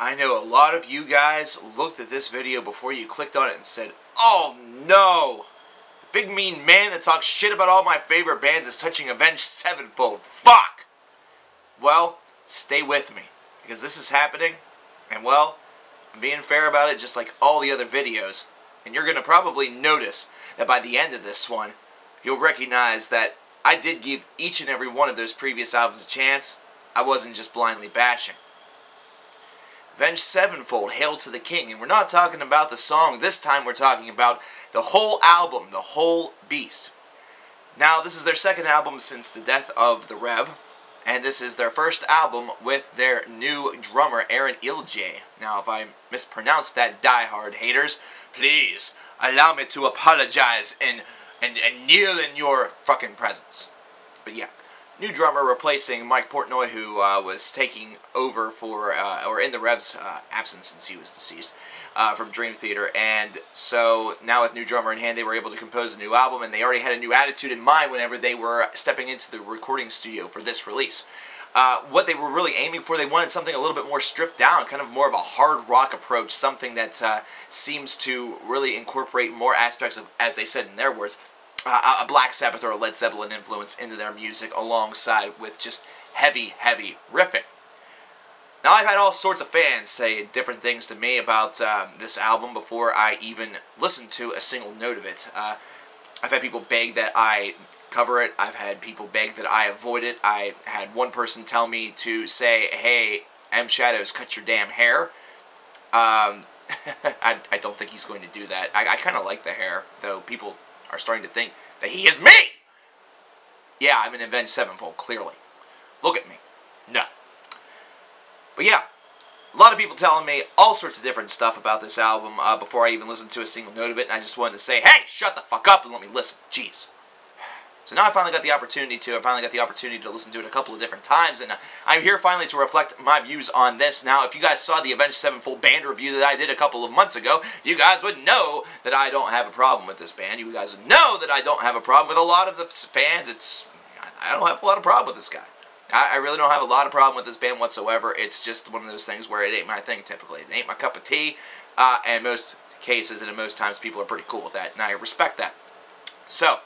I know a lot of you guys looked at this video before you clicked on it and said, "Oh no! The big mean man that talks shit about all my favorite bands is touching Avenged Sevenfold. Fuck!" Well, stay with me, because this is happening, and well, I'm being fair about it just like all the other videos, and you're going to probably notice that by the end of this one, you'll recognize that I did give each and every one of those previous albums a chance. I wasn't just blindly bashing. Avenged Sevenfold, Hail to the King, and we're not talking about the song. This time we're talking about the whole album, the whole beast. Now, this is their second album since the death of the Rev, and this is their first album with their new drummer, Aaron Ilje. Now, if I mispronounced that, diehard haters, please allow me to apologize and kneel in your fucking presence. But yeah. New drummer replacing Mike Portnoy, who was taking over for, or in the Rev's absence since he was deceased, from Dream Theater. And so now with new drummer in hand, they were able to compose a new album, and they already had a new attitude in mind whenever they were stepping into the recording studio for this release. What they were really aiming for, they wanted something a little bit more stripped down, kind of more of a hard rock approach, something that seems to really incorporate more aspects of, as they said in their words, a Black Sabbath or a Led Zeppelin influence into their music, alongside with just heavy, heavy riffing. Now, I've had all sorts of fans say different things to me about this album before I even listened to a single note of it. I've had people beg that I cover it. I've had people beg that I avoid it. I had one person tell me to say, "Hey, M Shadows, cut your damn hair." I don't think he's going to do that. I kind of like the hair, though people are starting to think that he is me! Yeah, I'm an Avenged Sevenfold, clearly. Look at me. No. But yeah, a lot of people telling me all sorts of different stuff about this album before I even listened to a single note of it, and I just wanted to say, hey, shut the fuck up and let me listen. Jeez. So now I finally got the opportunity to listen to it a couple of different times, and I'm here finally to reflect my views on this. Now, if you guys saw the Avenged Sevenfold band review that I did a couple of months ago, you guys would know that I don't have a problem with this band. You guys would know that I don't have a problem with a lot of the fans. I don't have a lot of problem with this guy. I really don't have a lot of problem with this band whatsoever. It's just one of those things where it ain't my thing typically. It ain't my cup of tea, and in most cases and in most times people are pretty cool with that, and I respect that. So,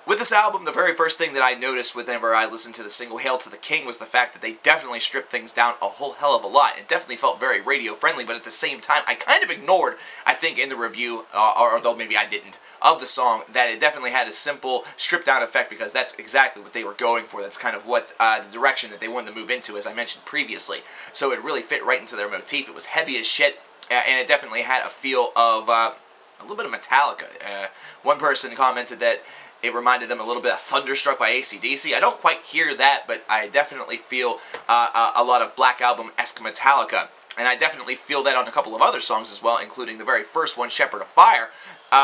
with this album, the very first thing that I noticed whenever I listened to the single Hail to the King was the fact that they definitely stripped things down a whole hell of a lot. It definitely felt very radio-friendly, but at the same time, I kind of ignored, I think, in the review, although maybe I didn't, of the song, that it definitely had a simple, stripped-down effect, because that's exactly what they were going for. That's kind of what the direction that they wanted to move into, as I mentioned previously. So it really fit right into their motif. It was heavy as shit, and it definitely had a feel of a little bit of Metallica. One person commented that it reminded them a little bit of Thunderstruck by AC/DC. I don't quite hear that, but I definitely feel a lot of Black Album-esque Metallica. And I definitely feel that on a couple of other songs as well, including the very first one, Shepherd of Fire,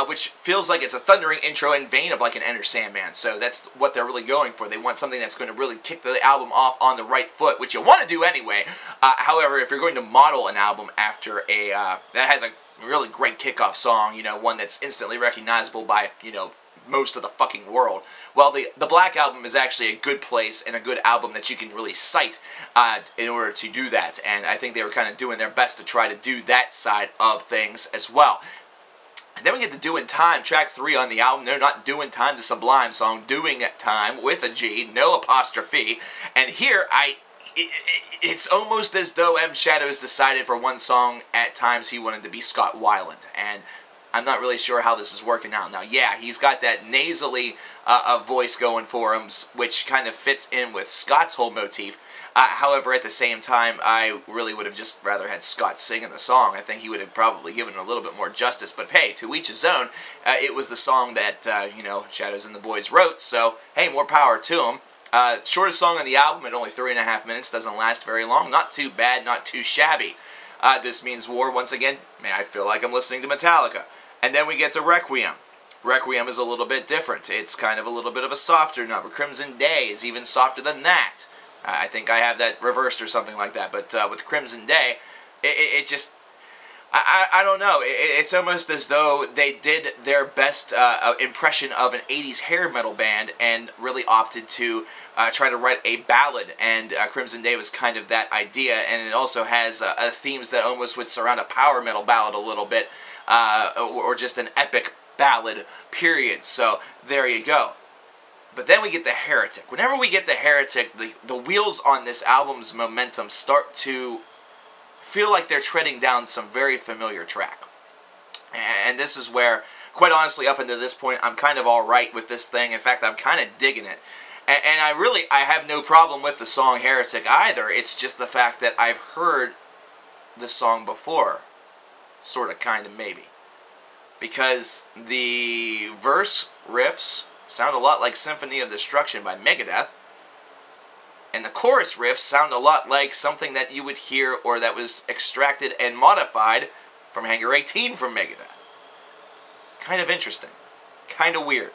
which feels like it's a thundering intro in vein of like an Enter Sandman. So that's what they're really going for. They want something that's going to really kick the album off on the right foot, which you want to do anyway. However, if you're going to model an album after a that has a really great kickoff song, you know, one that's instantly recognizable by, you know, most of the fucking world. Well, the Black Album is actually a good place and a good album that you can really cite in order to do that, and I think they were kind of doing their best to try to do that side of things as well. And then we get to Doing Time, track 3 on the album. No, not Doing Time, the Sublime song, Doing Time with a G, no apostrophe, and here it's almost as though M Shadows decided for one song at times he wanted to be Scott Weiland, and I'm not really sure how this is working out. Now, yeah, he's got that nasally voice going for him, which kind of fits in with Scott's whole motif. However, at the same time, I really would have just rather had Scott sing in the song. I think he would have probably given it a little bit more justice. But hey, to each his own. It was the song that, you know, Shadows and the Boys wrote, so hey, more power to him. Shortest song on the album at only 3.5 minutes, doesn't last very long. Not too bad, not too shabby. This Means War, once again, man, I feel like I'm listening to Metallica. And then we get to Requiem. Requiem is a little bit different. It's kind of a little bit of a softer number. Crimson Day is even softer than that. I think I have that reversed or something like that. But with Crimson Day, it just... I don't know. It's almost as though they did their best impression of an 80s hair metal band and really opted to try to write a ballad. And Crimson Day was kind of that idea. And it also has themes that almost would surround a power metal ballad a little bit, or just an epic ballad, period. So there you go. But then we get the Heretic. Whenever we get the Heretic, the wheels on this album's momentum start to feel like they're treading down some very familiar track. And this is where, quite honestly, up until this point, I'm kind of alright with this thing. In fact, I'm kind of digging it. And I have no problem with the song Heretic either. It's just the fact that I've heard this song before. Sort of, kind of, maybe. Because the verse riffs sound a lot like Symphony of Destruction by Megadeth. And the chorus riffs sound a lot like something that you would hear or that was extracted and modified from Hangar 18 from Megadeth. Kind of interesting. Kind of weird.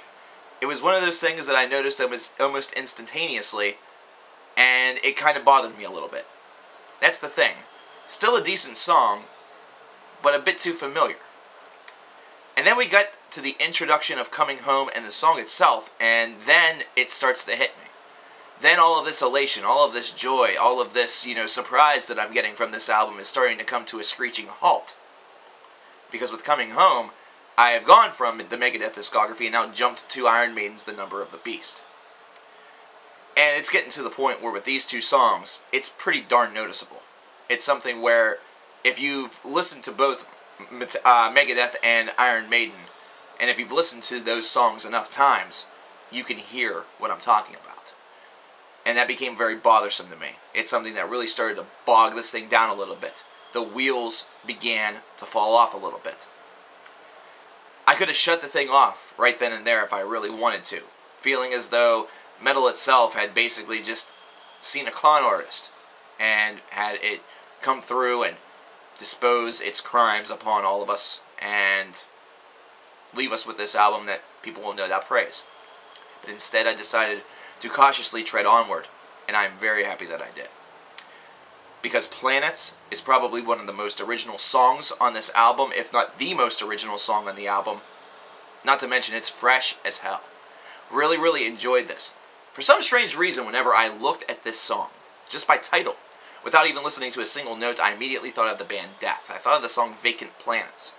It was one of those things that I noticed almost instantaneously, and it kind of bothered me a little bit. That's the thing. Still a decent song, but a bit too familiar. And then we got to the introduction of Coming Home and the song itself, and then it starts to hit me. Then all of this elation, all of this joy, all of this, surprise that I'm getting from this album is starting to come to a screeching halt. Because with Coming Home, I have gone from the Megadeth discography and now jumped to Iron Maiden's The Number of the Beast. And it's getting to the point where with these two songs, it's pretty darn noticeable. It's something where if you've listened to both Megadeth and Iron Maiden, and if you've listened to those songs enough times, you can hear what I'm talking about. And that became very bothersome to me. It's something that really started to bog this thing down a little bit. The wheels began to fall off a little bit. I could have shut the thing off right then and there if I really wanted to, feeling as though metal itself had basically just seen a con artist and had it come through and dispose its crimes upon all of us and leave us with this album that people will no doubt praise. But instead I decided to cautiously tread onward, and I'm very happy that I did. Because Planets is probably one of the most original songs on this album, if not the most original song on the album. Not to mention it's fresh as hell. Really, really enjoyed this. For some strange reason, whenever I looked at this song, just by title, without even listening to a single note, I immediately thought of the band Death. I thought of the song Vacant Planets.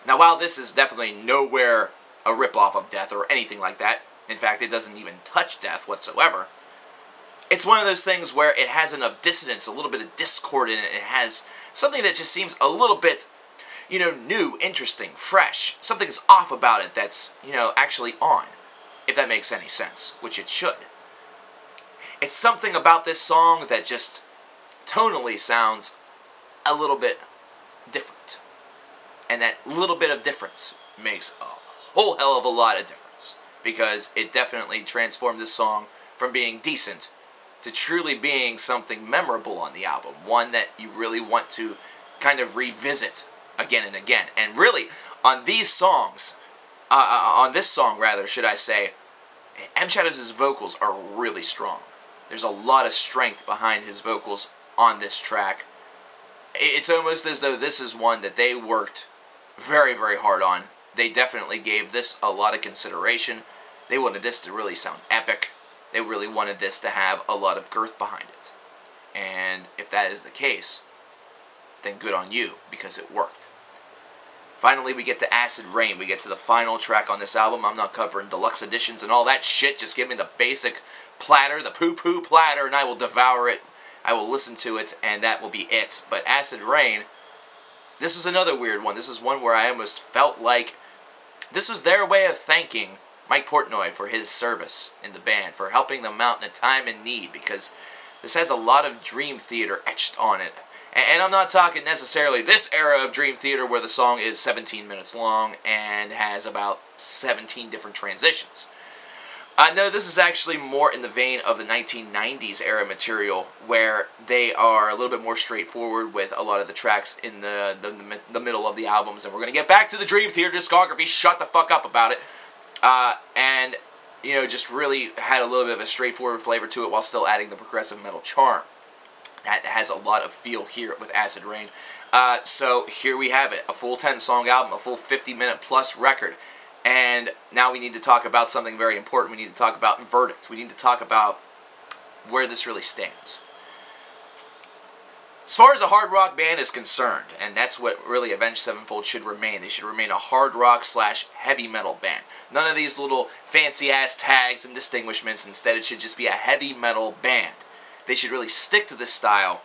Now, while this is definitely nowhere a ripoff of Death or anything like that, in fact, it doesn't even touch Death whatsoever, it's one of those things where it has enough dissonance, a little bit of discord in it. It has something that just seems a little bit, new, interesting, fresh. Something is off about it that's, actually on, if that makes any sense, which it should. It's something about this song that just tonally sounds a little bit different. And that little bit of difference makes a whole hell of a lot of difference. Because it definitely transformed this song from being decent to truly being something memorable on the album. One that you really want to kind of revisit again and again. And really, on these songs, on this song rather, should I say, M. Shadows' vocals are really strong. There's a lot of strength behind his vocals on this track. It's almost as though this is one that they worked very, very hard on. They definitely gave this a lot of consideration. They wanted this to really sound epic. They really wanted this to have a lot of girth behind it. And if that is the case, then good on you, because it worked. Finally, we get to Acid Rain. We get to the final track on this album. I'm not covering deluxe editions and all that shit. Just give me the basic platter, the poo-poo platter, and I will devour it. I will listen to it, and that will be it. But Acid Rain, this was another weird one. This is one where I almost felt like this was their way of thanking Mike Portnoy for his service in the band, for helping them out in a time in need, because this has a lot of Dream Theater etched on it. And I'm not talking necessarily this era of Dream Theater where the song is 17 minutes long and has about 17 different transitions. No, this is actually more in the vein of the 1990s era material, where they are a little bit more straightforward with a lot of the tracks in the middle of the albums. And we're going to get back to the Dream Theater discography, shut the fuck up about it. And, just really had a little bit of a straightforward flavor to it while still adding the progressive metal charm. that has a lot of feel here with Acid Rain. So here we have it, a full 10-song album, a full 50-minute plus record. And now we need to talk about something very important. We need to talk about verdict. We need to talk about where this really stands. As far as a hard rock band is concerned, and that's what really Avenged Sevenfold should remain. They should remain a hard rock / heavy metal band. None of these little fancy-ass tags and distinguishments. Instead, it should just be a heavy metal band. They should really stick to this style.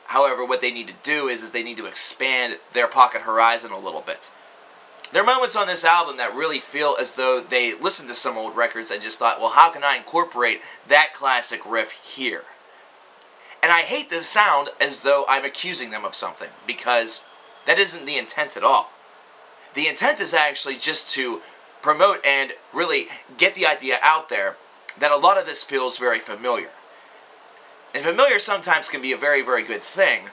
However, what they need to do is they need to expand their pocket horizon a little bit. There are moments on this album that really feel as though they listened to some old records and just thought, well, how can I incorporate that classic riff here? And I hate to sound as though I'm accusing them of something, because that isn't the intent at all. The intent is actually just to promote and really get the idea out there that a lot of this feels very familiar. And familiar sometimes can be a very, very good thing,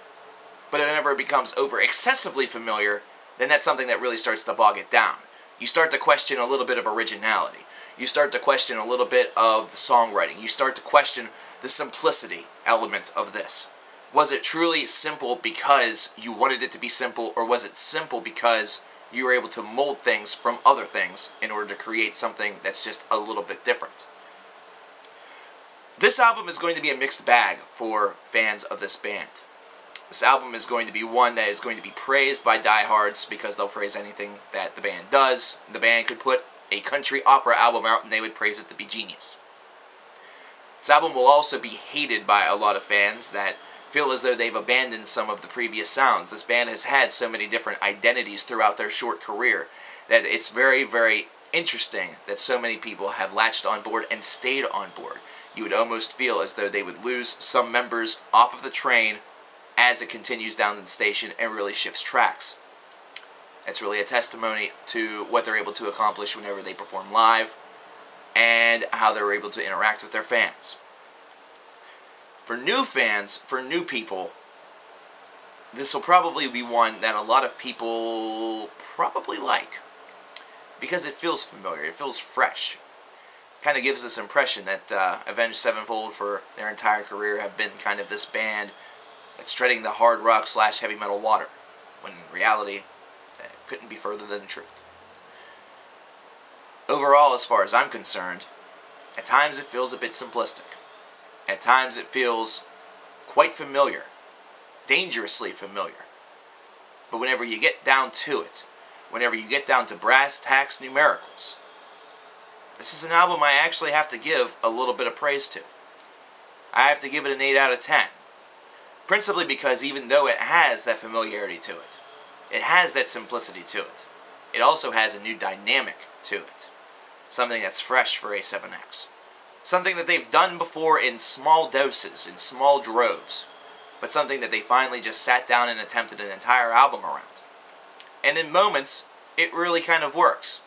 but whenever it becomes over excessively familiar, then that's something that really starts to bog it down. You start to question a little bit of originality. You start to question a little bit of the songwriting. You start to question the simplicity element of this. Was it truly simple because you wanted it to be simple, or was it simple because you were able to mold things from other things in order to create something that's just a little bit different? This album is going to be a mixed bag for fans of this band. This album is going to be one that is going to be praised by diehards because they'll praise anything that the band does. The band could put a country opera album out and they would praise it to be genius. This album will also be hated by a lot of fans that feel as though they've abandoned some of the previous sounds. This band has had so many different identities throughout their short career that it's very, very interesting that so many people have latched on board and stayed on board. You would almost feel as though they would lose some members off of the train as it continues down the station and really shifts tracks. It's really a testimony to what they're able to accomplish whenever they perform live and how they're able to interact with their fans. For new fans, for new people, this will probably be one that a lot of people probably like because it feels familiar, it feels fresh. Kind of gives this impression that Avenged Sevenfold for their entire career have been kind of this band that's treading the hard rock / heavy metal water, when in reality, it couldn't be further than the truth. Overall, as far as I'm concerned, at times it feels a bit simplistic. At times it feels quite familiar, dangerously familiar. But whenever you get down to it, whenever you get down to brass tacks numericals, this is an album I actually have to give a little bit of praise to. I have to give it an 8 out of 10. Principally because even though it has that familiarity to it, it has that simplicity to it, it also has a new dynamic to it. Something that's fresh for A7X. Something that they've done before in small doses, in small droves, but something that they finally just sat down and attempted an entire album around. And in moments, it really kind of works.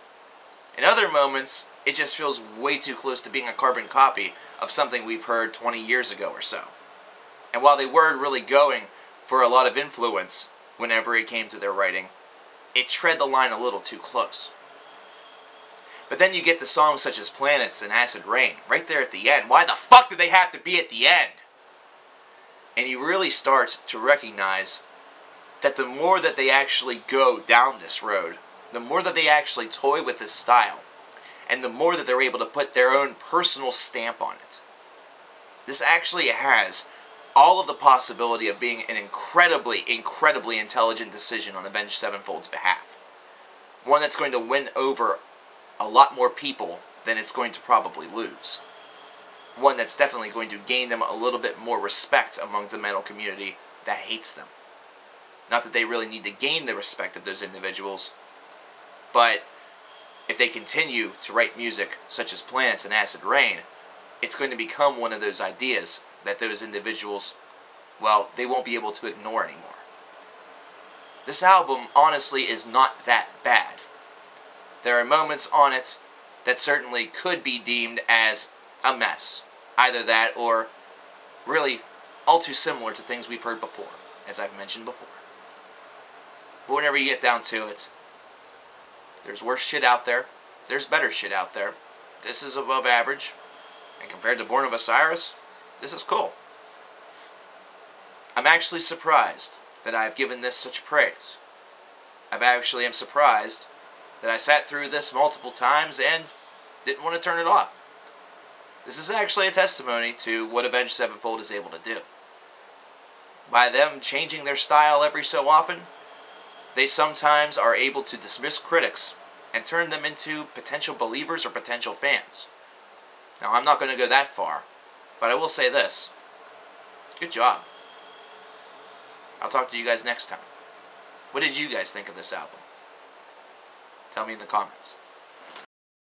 In other moments, it just feels way too close to being a carbon copy of something we've heard 20 years ago or so. And while they were really going for a lot of influence whenever it came to their writing, it tread the line a little too close. But then you get to songs such as Planets and Acid Rain, right there at the end. Why the fuck did they have to be at the end? And you really start to recognize that the more that they actually go down this road, the more that they actually toy with this style, and the more that they're able to put their own personal stamp on it. This actually has all of the possibility of being an incredibly, incredibly intelligent decision on Avenged Sevenfold's behalf. One that's going to win over a lot more people than it's going to probably lose. One that's definitely going to gain them a little bit more respect among the metal community that hates them. Not that they really need to gain the respect of those individuals, but if they continue to write music such as Planets and Acid Rain, it's going to become one of those ideas that those individuals, well, they won't be able to ignore anymore. This album, honestly, is not that bad. There are moments on it that certainly could be deemed as a mess. Either that or really all too similar to things we've heard before, as I've mentioned before. But whenever you get down to it, there's worse shit out there. There's better shit out there. This is above average. And compared to Born of Osiris, this is cool. I'm actually surprised that I've given this such praise. I actually am surprised that I sat through this multiple times and didn't want to turn it off. This is actually a testimony to what Avenged Sevenfold is able to do. By them changing their style every so often, they sometimes are able to dismiss critics and turn them into potential believers or potential fans. Now, I'm not going to go that far, but I will say this. Good job. I'll talk to you guys next time. What did you guys think of this album? Tell me in the comments.